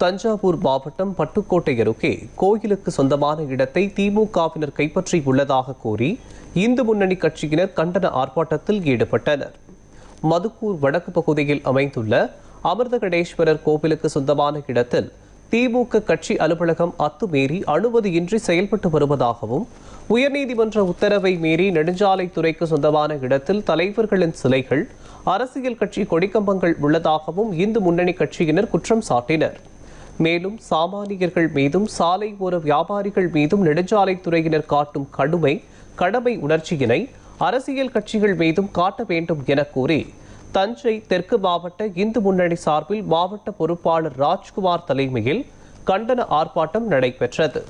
தஞ்சாவூர் மாவட்டம் பட்டுக்கோட்டை அருகே கோயிலுக்கு சொந்தமான இடத்தை திமுகவினர் கைப்பற்றியுள்ளதாக கூறி இந்து முன்னணி கட்சியினர் கண்டன ஆர்ப்பாட்டத்தில் ஈடுபட்டனர். மதுக்கூர் வடக்கு பகுதியில் அமைந்துள்ள அமிர்தகடேஸ்வரர் கோவிலுக்கு சொந்தமான இடத்தில் திமுக கட்சி அலுவலகம் அத்துமீறி அனுமதியின்றி செயல்பட்டு வருவதாகவும், உயர்நீதிமன்ற உத்தரவை மீறி நெடுஞ்சாலைத்துறைக்கு சொந்தமான இடத்தில் தலைவர்களின் சிலைகள், அரசியல் கட்சி கொடிக்கம்பங்கள் உள்ளதாகவும் இந்து முன்னணி கட்சியினர் குற்றம் சாட்டினர். மேலும் சாமானியர்கள் மீதும் சாலை ஓர வியாபாரிகள் மீதும் நெடுஞ்சாலைத்துறையினர் காட்டும் கடமை உணர்ச்சியினை அரசியல் கட்சிகள் மீதும் காட்ட வேண்டும் என கூறி தஞ்சை தெற்கு மாவட்ட இந்து முன்னணி சார்பில் மாவட்ட பொறுப்பாளர் ராஜ்குமார் தலைமையில் கண்டன ஆர்ப்பாட்டம் நடைபெற்றது.